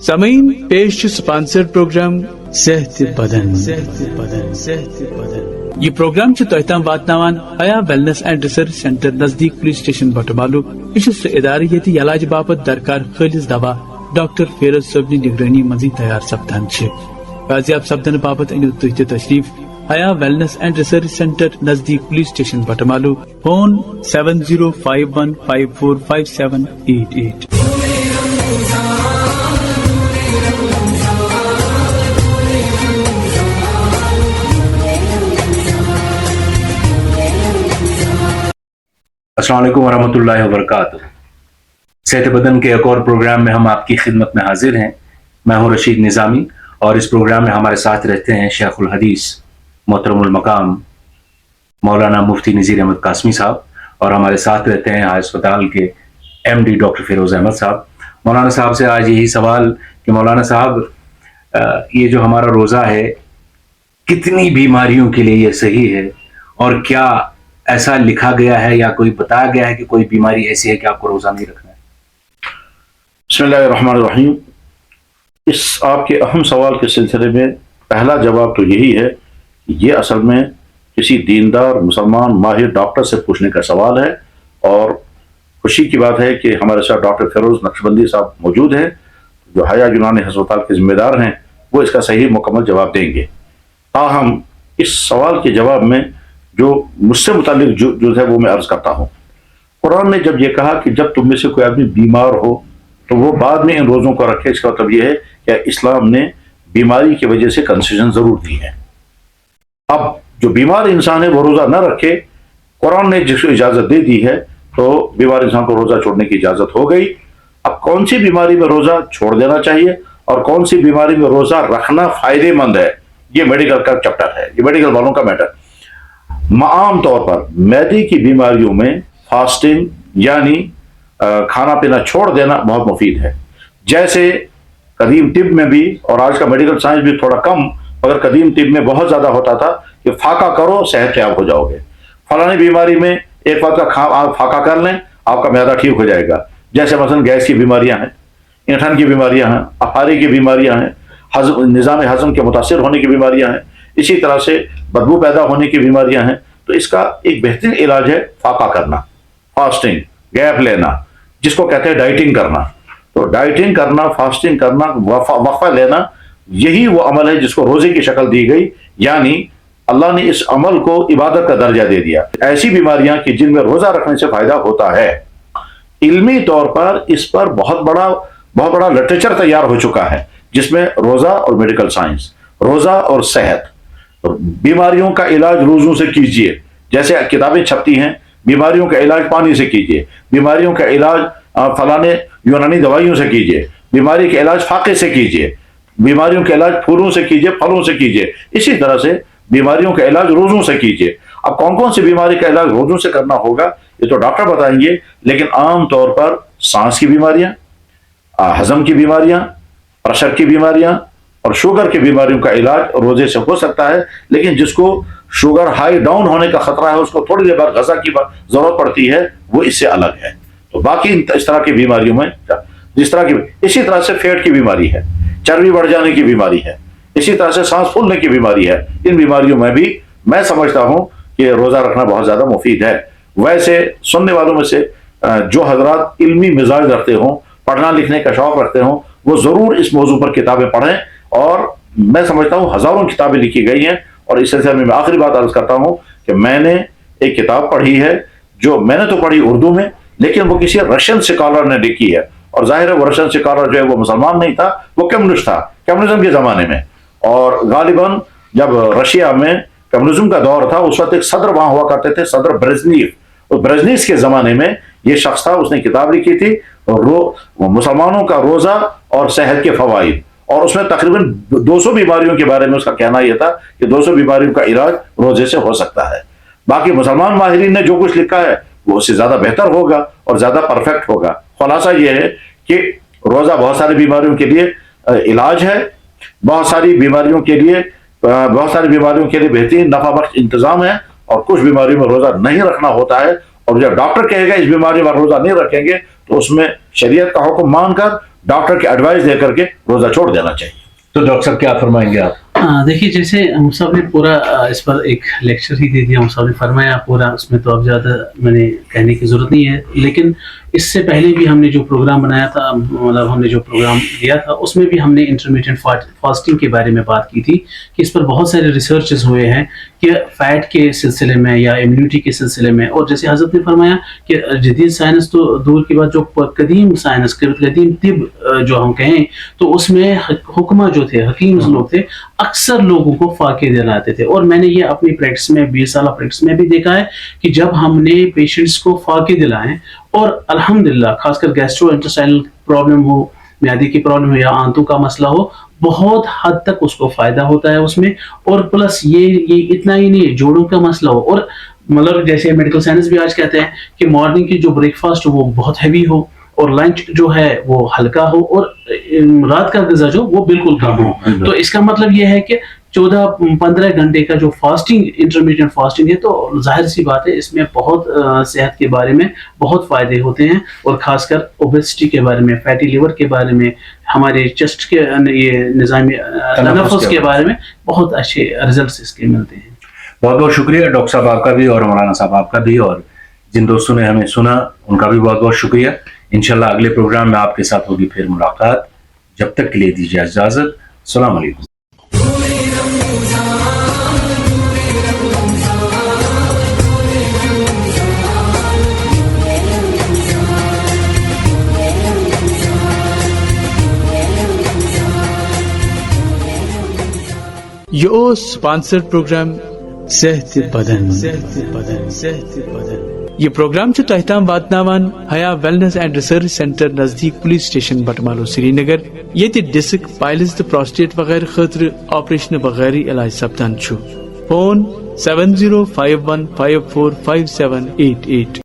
سامعین پیش sponsor programme صحت بدن یہ پروگرام تہ تام واتناوان حیا ویلنس اینڈ ریسرچ سینٹر نزدیک پولیس اسٹیشن بٹمالو. یہ سہ ادارہ یت علاج باپت درکار خالص دوا ڈاکٹر فیروز صٲبنہِ نگرانی منزی تیار سپدان چھ. بازیاب سپدن باپت انیو تُہۍ تہِ تشریف حیا ویلنس اینڈ ریسرچ سینٹر نزدیک پولیس اسٹیشن بٹمالو. فون 7051545788. السلام علیکم ورحمۃ اللہ وبرکاتہ. صحت بدن کے ایک اور پروگرام میں ہم آپ کی خدمت میں حاضر ہیں. میں ہوں رشید نظامی اور اس پروگرام میں ہمارے ساتھ رہتے ہیں شیخ الحدیث محترم المقام مولانا مفتی نذیر احمد قاسمی صاحب، اور ہمارے ساتھ رہتے ہیں ہسپتال کے MD ڈاکٹر فیروز احمد صاحب. مولانا صاحب سے آج یہی سوال کہ مولانا صاحب یہ جو ہمارا روزہ ہے کتنی بیماریوں کے لیے یہ صحیح ہے، اور کیا ایسا لکھا گیا ہے یا کوئی بتایا گیا ہے کہ کوئی بیماری ایسی ہے کہ آپ کو روزہ نہیں رکھنا ہے؟ بسم اللہ الرحمن الرحیم. اس آپ کے اہم سوال کے سلسلے میں پہلا جواب تو یہی ہے کہ یہ اصل میں کسی دیندار مسلمان ماہر ڈاکٹر سے پوچھنے کا سوال ہے، اور خوشی کی بات ہے کہ ہمارے ساتھ ڈاکٹر فیروز نقشبندی صاحب موجود ہیں جو حیا یونانی ہسپتال کے ذمہ دار ہیں. وہ اس کا صحیح مکمل جواب دیں گے. تاہم اس سوال کے جواب میں جو مجھ سے متعلق جو ہے وہ میں عرض کرتا ہوں. قرآن نے جب یہ کہا کہ جب تم میں سے کوئی آدمی بیمار ہو تو وہ بعد میں ان روزوں کو رکھے، اس کا مطلب یہ ہے کہ اسلام نے بیماری کی وجہ سے کنسیشن ضرور دی ہے. اب جو بیمار انسان ہے وہ روزہ نہ رکھے، قرآن نے جس کو اجازت دے دی ہے تو بیمار انسان کو روزہ چھوڑنے کی اجازت ہو گئی. اب کون سی بیماری میں روزہ چھوڑ دینا چاہیے اور کون سی بیماری میں روزہ رکھنا فائدے مند ہے، یہ میڈیکل کا چیپٹر ہے، یہ میڈیکل والوں کا میٹر. عام طور پر معدے کی بیماریوں میں فاسٹنگ یعنی کھانا پینا چھوڑ دینا بہت مفید ہے. جیسے قدیم طب میں بھی، اور آج کا میڈیکل سائنس بھی تھوڑا کم مگر قدیم طب میں بہت زیادہ ہوتا تھا کہ فاقہ کرو صحت یاب ہو جاؤ گے. فلانی بیماری میں ایک وقت کا آپ فاقہ کر لیں آپ کا معدہ ٹھیک ہو جائے گا. جیسے مثلا گیس کی بیماریاں ہیں، اینٹھن کی بیماریاں ہیں، اپاری کی بیماریاں ہیں، نظام ہضم کے متاثر ہونے کی بیماریاں ہیں، اسی طرح سے بدبو پیدا ہونے کی بیماریاں ہیں. تو اس کا ایک بہترین علاج ہے فاقہ کرنا، فاسٹنگ، گیپ لینا، جس کو کہتے ہیں ڈائٹنگ کرنا. تو ڈائٹنگ کرنا، فاسٹنگ کرنا، وقفہ لینا، یہی وہ عمل ہے جس کو روزے کی شکل دی گئی. یعنی اللہ نے اس عمل کو عبادت کا درجہ دے دیا. ایسی بیماریاں کہ جن میں روزہ رکھنے سے فائدہ ہوتا ہے، علمی طور پر اس پر بہت بڑا لٹریچر تیار ہو چکا ہے، جس میں روزہ اور میڈیکل سائنس، روزہ اور صحت، بیماریوں کا علاج روزوں سے کیجئے، جیسے کتابیں چھپتی ہیں، بیماریوں کا علاج پانی سے کیجئے، بیماریوں کا علاج فلانے یونانی دوائیوں سے کیجئے، بیماری کا علاج فاقے سے کیجئے، بیماریوں کا علاج پھولوں سے کیجئے، پھلوں سے کیجئے. اسی طرح سے بیماریوں کا علاج روزوں سے کیجئے. اب کون کون سی بیماری کا علاج روزوں سے کرنا ہوگا یہ تو ڈاکٹر بتائیں گے، لیکن عام طور پر سانس کی بیماریاں، ہضم کی بیماریاں، پریشر کی بیماریاں اور شوگر کی بیماریوں کا علاج روزے سے ہو سکتا ہے. لیکن جس کو شوگر ہائی ڈاؤن ہونے کا خطرہ ہے، اس کو تھوڑی دیر بعد غذا کی ضرورت پڑتی ہے، وہ اس سے الگ ہے. تو باقی اس طرح کی بیماریوں میں اسی طرح سے پیٹ کی بیماری ہے، چربی بڑھ جانے کی بیماری ہے، اسی طرح سے سانس پھولنے کی بیماری ہے. ان بیماریوں میں بھی میں سمجھتا ہوں کہ روزہ رکھنا بہت زیادہ مفید ہے. ویسے سننے والوں میں سے جو حضرات علمی مزاج رکھتے ہوں، پڑھنا لکھنے کا شوق رکھتے ہوں، وہ ضرور اس موضوع پر کتابیں پڑھیں. اور میں سمجھتا ہوں ہزاروں کتابیں لکھی گئی ہیں. اور اس سلسلے میں آخری بات عرض کرتا ہوں کہ میں نے ایک کتاب پڑھی ہے، جو میں نے تو پڑھی اردو میں، لیکن وہ کسی رشین سکالر نے لکھی ہے. اور ظاہر ہے وہ رشین سکالر جو ہے وہ مسلمان نہیں تھا، وہ کمیونسٹ تھا، کمیونزم کے زمانے میں. اور غالباً جب رشیا میں کمیونزم کا دور تھا اس وقت ایک صدر وہاں ہوا کرتے تھے، صدر برزنیف. اور برزنیف کے زمانے میں یہ شخص تھا، اس نے کتاب لکھی تھی مسلمانوں کا روزہ اور صحت کے فوائد. اور اس میں تقریباً 200 بیماریوں کے بارے میں اس کا کہنا یہ تھا کہ 200 بیماریوں کا علاج روزے سے ہو سکتا ہے. باقی مسلمان ماہرین نے جو کچھ لکھا ہے وہ اس سے زیادہ بہتر ہوگا اور زیادہ پرفیکٹ ہوگا. خلاصہ یہ ہے کہ روزہ بہت ساری بیماریوں کے لیے علاج ہے، بہت ساری بیماریوں کے لیے بہترین نفع بخش انتظام ہے. اور کچھ بیماریوں میں روزہ نہیں رکھنا ہوتا ہے، اور جب ڈاکٹر کہے گا اس بیماری میں روزہ نہیں رکھیں گے تو اس میں شریعت کا حکم مان کر ڈاکٹر کی ایڈوائس دے کر کے روزہ چھوڑ دینا چاہیے. تو ڈاکٹر صاحب کیا فرمائیں گے آپ؟ دیکھیے جیسے ہم صاحب نے پورا اس پر ایک لیکچر ہی دے دیا، ہم صاحب نے فرمایا پورا، اس میں تو اب زیادہ میں نے کہنے کی ضرورت نہیں ہے. لیکن اس سے پہلے بھی ہم نے جو پروگرام بنایا تھا، مطلب ہم نے جو پروگرام دیا تھا، اس میں بھی ہم نے انٹرمیڈیٹ فاسٹنگ کے بارے میں بات کی تھی کہ اس پر بہت سارے ریسرچز ہوئے ہیں کہ فیٹ کے سلسلے میں یا امیونٹی کے سلسلے میں. اور جیسے حضرت نے فرمایا کہ جدید سائنس تو دور کی بات، جو قدیم سائنس قدیم طب جو ہم کہیں تو اس میں حکمہ جو تھے، حکیم لوگ تھے، اکثر لوگوں کو فاقے دلاتے تھے. اور میں نے یہ اپنی پریکٹس میں 20 سالہ پریکٹس میں بھی دیکھا ہے کہ جب ہم نے پیشنٹس کو فاقے دلائیں اور الحمدللہ خاص کر گیسٹرو انٹسٹائنل پرابلم ہو، معدے کی پرابلم ہو یا آنتوں کا مسئلہ ہو، بہت حد تک اس کو فائدہ ہوتا ہے اس میں. اور پلس یہ اتنا ہی نہیں، جوڑوں کا مسئلہ ہو، اور مطلب جیسے میڈیکل سائنس بھی آج کہتے ہیں کہ مارننگ کی جو بریک فاسٹ ہو وہ بہت ہیوی ہو، اور لنچ جو ہے وہ ہلکا ہو، اور رات کا غذا جو وہ بالکل کم ہو. تو اس کا مطلب یہ ہے کہ 14-15 گھنٹے کا جو فاسٹنگ انٹرمیڈیٹ فاسٹنگ ہے، تو ظاہر سی بات ہے اس میں بہت صحت کے بارے میں بہت فائدے ہوتے ہیں، اور خاص کر اوبیسٹی کے بارے میں، فیٹی لیور کے بارے میں، ہمارے چیسٹ کے یہ نظام تنفس کے بارے میں بہت اچھے ریزلٹس اس کے ملتے ہیں. بہت بہت شکریہ ڈاکٹر صاحب آپ کا بھی، اور مولانا صاحب آپ کا بھی، اور جن دوستوں نے ہمیں سنا ان کا بھی بہت بہت شکریہ. انشاءاللہ اگلے پروگرام میں آپ کے ساتھ ہوگی پھر ملاقات. جب تک کے لیے دیجیے اجازت. السلام علیکم. یہ سپانسرڈ پروگرام صحت بدن. یہ پروگرام تہ تام واتناوان حیا ویلنس اینڈ ریسرچ سینٹر نزدیک پولیس اسٹیشن بٹمالو سری نگر، یہ ڈسک پائلز تو پروسٹیٹ وغیرہ خاطر آپریشن بغیر علاج سپدان. فون 7051545788.